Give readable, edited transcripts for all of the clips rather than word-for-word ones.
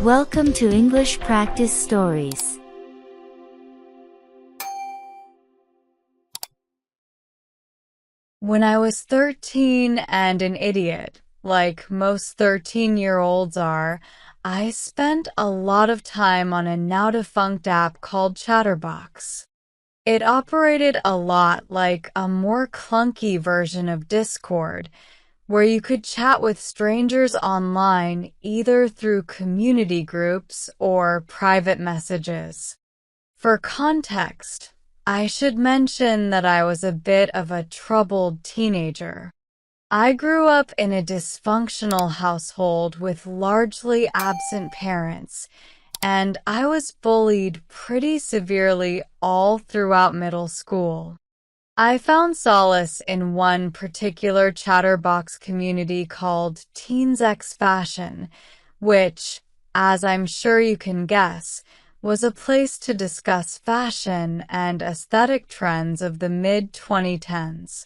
Welcome to English Practice Stories. When I was 13 and an idiot, like most 13-year-olds are, I spent a lot of time on a now-defunct app called Chatterbox. It operated a lot like a more clunky version of Discord, where you could chat with strangers online either through community groups or private messages. For context, I should mention that I was a bit of a troubled teenager. I grew up in a dysfunctional household with largely absent parents, and I was bullied pretty severely all throughout middle school. I found solace in one particular Chatterbox community called Teens X Fashion, which, as I'm sure you can guess, was a place to discuss fashion and aesthetic trends of the mid-2010s.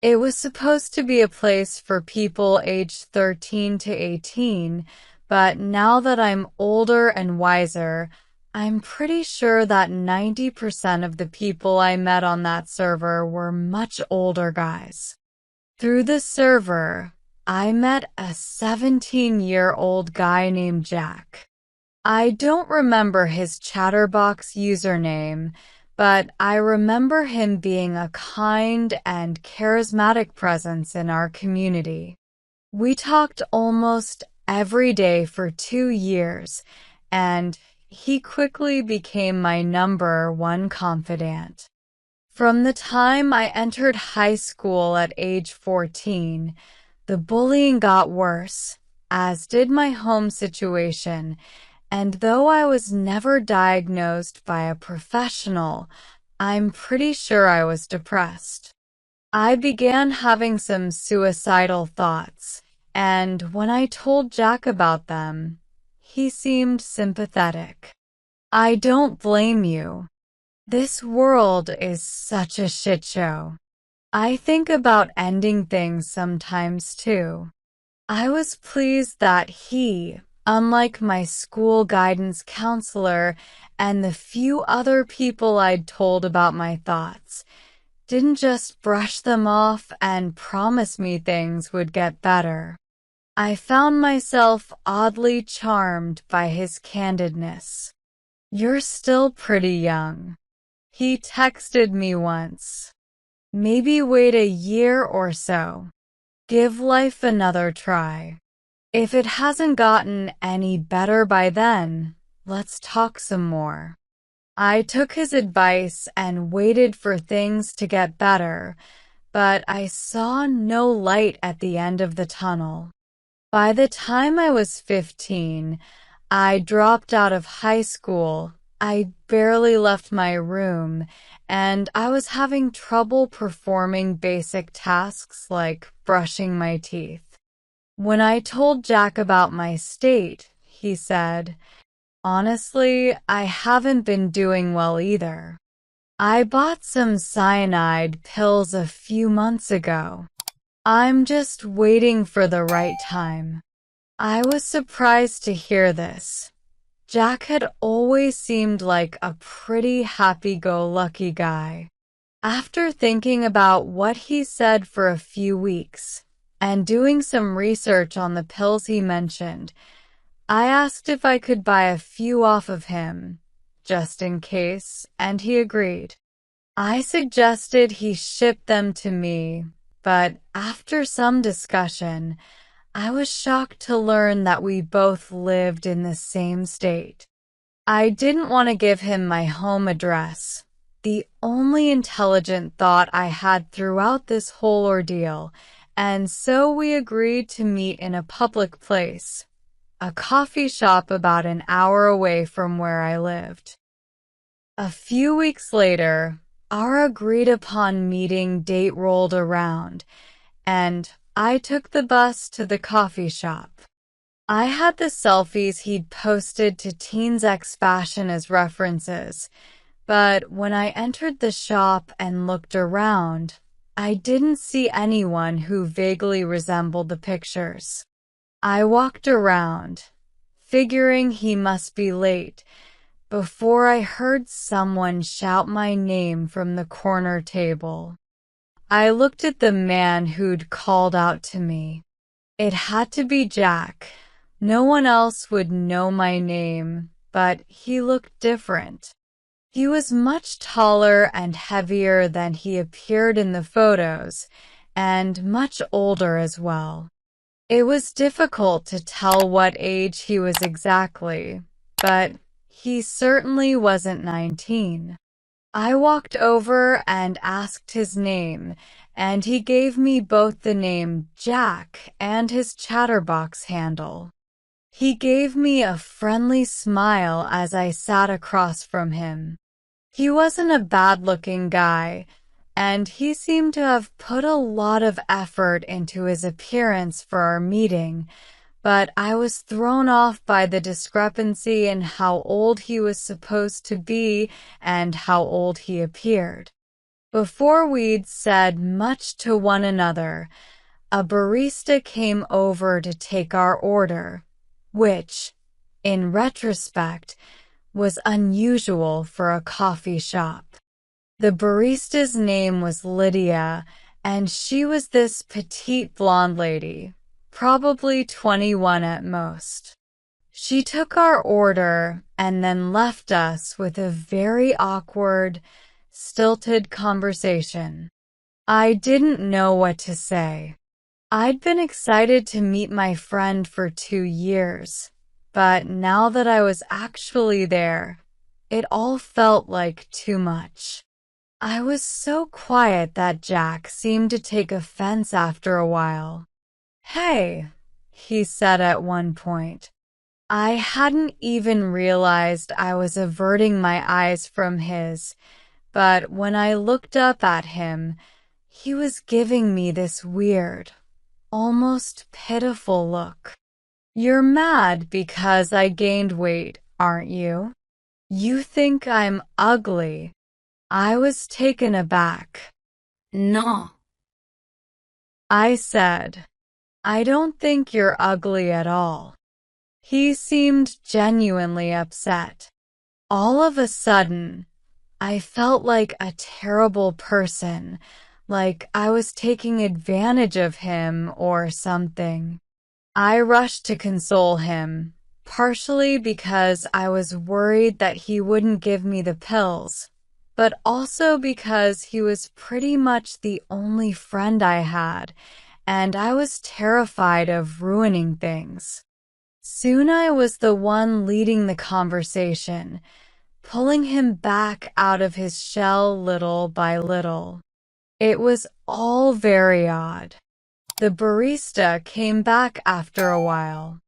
It was supposed to be a place for people aged 13 to 18, but now that I'm older and wiser, I'm pretty sure that 90% of the people I met on that server were much older guys. Through the server, I met a 17-year-old guy named Jack. I don't remember his Chatterbox username, but I remember him being a kind and charismatic presence in our community. We talked almost every day for 2 years, and he quickly became my number one confidant. From the time I entered high school at age 14, the bullying got worse, as did my home situation, and though I was never diagnosed by a professional, I'm pretty sure I was depressed. I began having some suicidal thoughts, and when I told Jack about them, he seemed sympathetic. I don't blame you. This world is such a shit show. I think about ending things sometimes too. I was pleased that he, unlike my school guidance counselor and the few other people I'd told about my thoughts, didn't just brush them off and promise me things would get better. I found myself oddly charmed by his candidness. "You're still pretty young," he texted me once. "Maybe wait a year or so. Give life another try. If it hasn't gotten any better by then, let's talk some more." I took his advice and waited for things to get better, but I saw no light at the end of the tunnel. By the time I was 15, I dropped out of high school, I barely left my room, and I was having trouble performing basic tasks like brushing my teeth. When I told Jack about my state, he said, "Honestly, I haven't been doing well either. I bought some cyanide pills a few months ago. I'm just waiting for the right time." I was surprised to hear this. Jack had always seemed like a pretty happy-go-lucky guy. After thinking about what he said for a few weeks and doing some research on the pills he mentioned, I asked if I could buy a few off of him, just in case, and he agreed. I suggested he ship them to me, but after some discussion, I was shocked to learn that we both lived in the same state. I didn't want to give him my home address, the only intelligent thought I had throughout this whole ordeal, and so we agreed to meet in a public place, a coffee shop about an hour away from where I lived. A few weeks later, our agreed-upon meeting date rolled around, and I took the bus to the coffee shop. I had the selfies he'd posted to Teens X Fashion as references, but when I entered the shop and looked around, I didn't see anyone who vaguely resembled the pictures. I walked around, figuring he must be late, before I heard someone shout my name from the corner table. I looked at the man who'd called out to me. It had to be Jack. No one else would know my name, but he looked different. He was much taller and heavier than he appeared in the photos, and much older as well. It was difficult to tell what age he was exactly, but he certainly wasn't 19. I walked over and asked his name, and he gave me both the name Jack and his Chatterbox handle. He gave me a friendly smile as I sat across from him. He wasn't a bad-looking guy, and he seemed to have put a lot of effort into his appearance for our meeting, but I was thrown off by the discrepancy in how old he was supposed to be and how old he appeared. Before we'd said much to one another, a barista came over to take our order, which, in retrospect, was unusual for a coffee shop. The barista's name was Lydia, and she was this petite blonde lady, probably 21 at most. She took our order and then left us with a very awkward, stilted conversation. I didn't know what to say. I'd been excited to meet my friend for 2 years, but now that I was actually there, it all felt like too much. I was so quiet that Jack seemed to take offense after a while. "Hey," he said at one point. I hadn't even realized I was averting my eyes from his, but when I looked up at him, he was giving me this weird, almost pitiful look. "You're mad because I gained weight, aren't you? You think I'm ugly." I was taken aback. No, I said, "I don't think you're ugly at all." He seemed genuinely upset. All of a sudden, I felt like a terrible person, like I was taking advantage of him or something. I rushed to console him, partially because I was worried that he wouldn't give me the pills, but also because he was pretty much the only friend I had, and I was terrified of ruining things. Soon I was the one leading the conversation, pulling him back out of his shell little by little. It was all very odd. The barista came back after a while.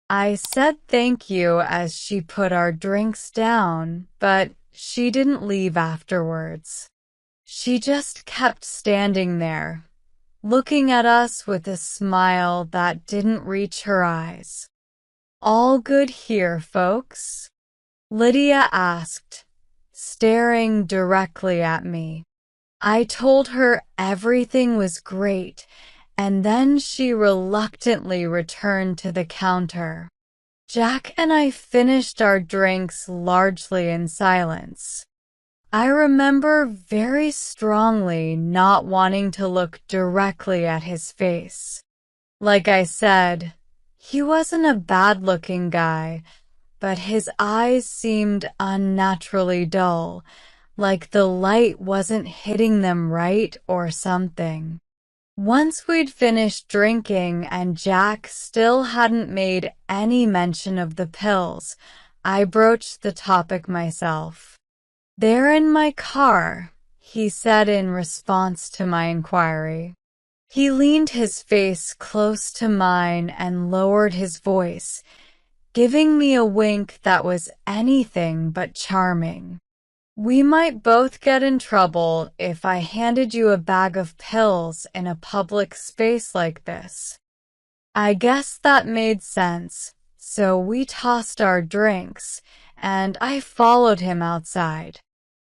I said thank you as she put our drinks down, but she didn't leave afterwards. She just kept standing there, looking at us with a smile that didn't reach her eyes. "All good here, folks?" Lydia asked, staring directly at me. I told her everything was great, and then she reluctantly returned to the counter. Jack and I finished our drinks largely in silence. I remember very strongly not wanting to look directly at his face. Like I said, he wasn't a bad-looking guy, but his eyes seemed unnaturally dull, like the light wasn't hitting them right or something. Once we'd finished drinking and Jack still hadn't made any mention of the pills, I broached the topic myself. "They're in my car," he said in response to my inquiry. He leaned his face close to mine and lowered his voice, giving me a wink that was anything but charming. "We might both get in trouble if I handed you a bag of pills in a public space like this." I guess that made sense, so we tossed our drinks, and I followed him outside.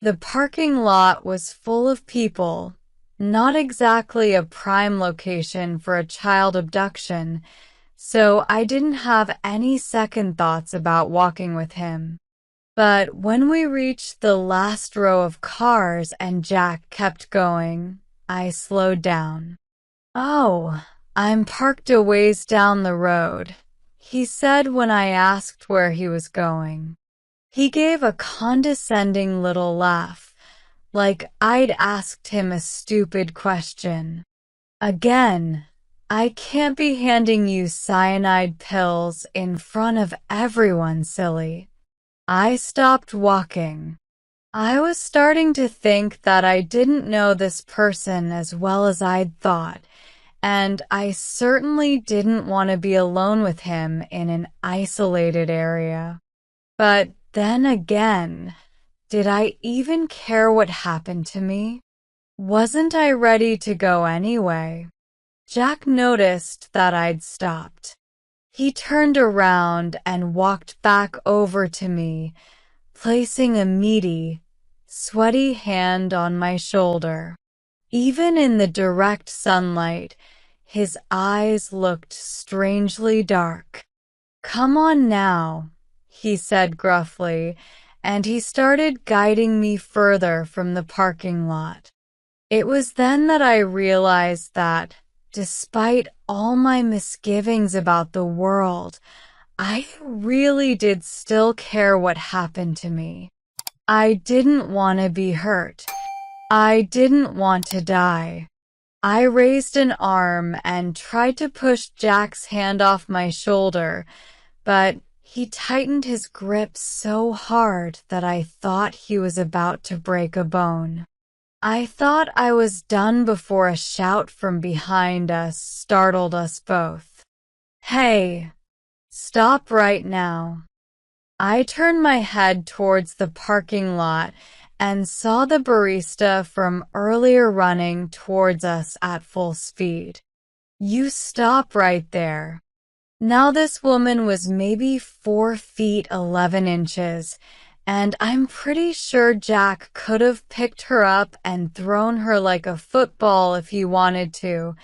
The parking lot was full of people, not exactly a prime location for a child abduction, so I didn't have any second thoughts about walking with him. But when we reached the last row of cars and Jack kept going, I slowed down. "Oh, I'm parked a ways down the road," he said when I asked where he was going. He gave a condescending little laugh, like I'd asked him a stupid question. "Again, I can't be handing you cyanide pills in front of everyone, silly." I stopped walking. I was starting to think that I didn't know this person as well as I'd thought, and I certainly didn't want to be alone with him in an isolated area. But then again, did I even care what happened to me? Wasn't I ready to go anyway? Jack noticed that I'd stopped. He turned around and walked back over to me, placing a meaty, sweaty hand on my shoulder. Even in the direct sunlight, his eyes looked strangely dark. "Come on now," he said gruffly, and he started guiding me further from the parking lot. It was then that I realized that, despite all my misgivings about the world, I really did still care what happened to me. I didn't want to be hurt. I didn't want to die. I raised an arm and tried to push Jack's hand off my shoulder, but he tightened his grip so hard that I thought he was about to break a bone. I thought I was done before a shout from behind us startled us both. "Hey, stop right now." I turned my head towards the parking lot and saw the barista from earlier running towards us at full speed. "You stop right there." Now this woman was maybe 4 feet 11 inches, and I'm pretty sure Jack could have picked her up and thrown her like a football if he wanted to,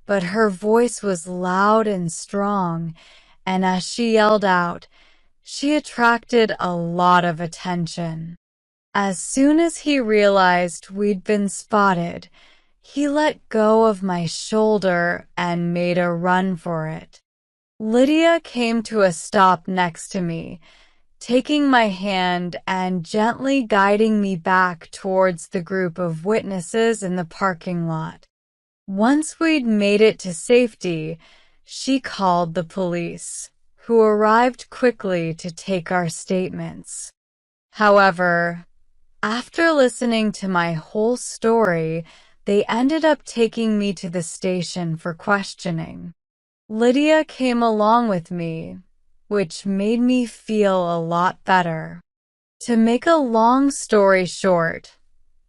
but her voice was loud and strong, and as she yelled out, she attracted a lot of attention. As soon as he realized we'd been spotted, he let go of my shoulder and made a run for it. Lydia came to a stop next to me, taking my hand and gently guiding me back towards the group of witnesses in the parking lot. Once we'd made it to safety, she called the police, who arrived quickly to take our statements. However, after listening to my whole story, they ended up taking me to the station for questioning. Lydia came along with me, which made me feel a lot better. To make a long story short,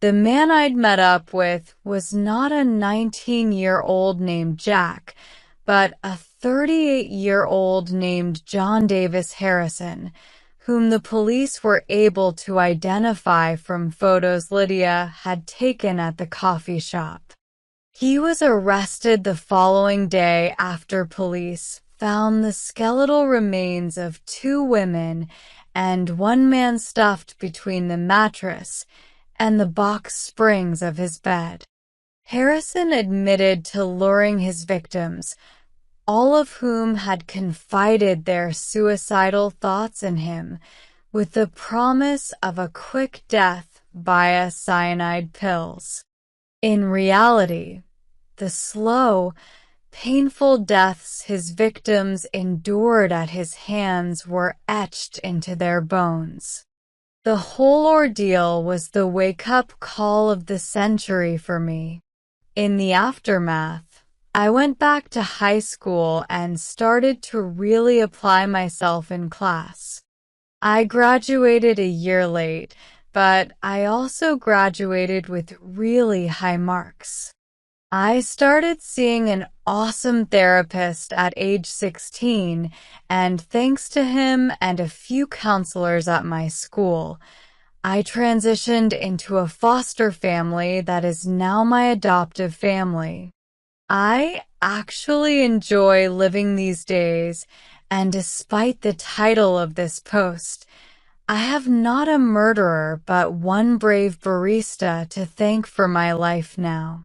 the man I'd met up with was not a 19-year-old named Jack, but a 38-year-old named John Davis Harrison, whom the police were able to identify from photos Lydia had taken at the coffee shop. He was arrested the following day after police found the skeletal remains of 2 women and 1 man stuffed between the mattress and the box springs of his bed. Harrison admitted to luring his victims, all of whom had confided their suicidal thoughts in him, with the promise of a quick death via cyanide pills. In reality, the slow, painful deaths his victims endured at his hands were etched into their bones. The whole ordeal was the wake-up call of the century for me. In the aftermath, I went back to high school and started to really apply myself in class. I graduated a year late, but I also graduated with really high marks. I started seeing an awesome therapist at age 16, and thanks to him and a few counselors at my school, I transitioned into a foster family that is now my adoptive family. I actually enjoy living these days, and despite the title of this post, I have not a murderer but one brave barista to thank for my life now.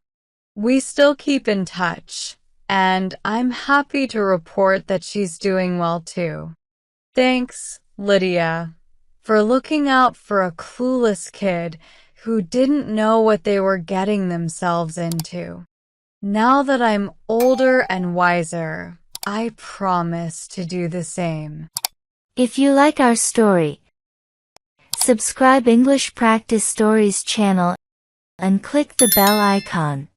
We still keep in touch, and I'm happy to report that she's doing well too. Thanks, Lydia, for looking out for a clueless kid who didn't know what they were getting themselves into. Now that I'm older and wiser, I promise to do the same. If you like our story, subscribe English Practice Stories channel and click the bell icon.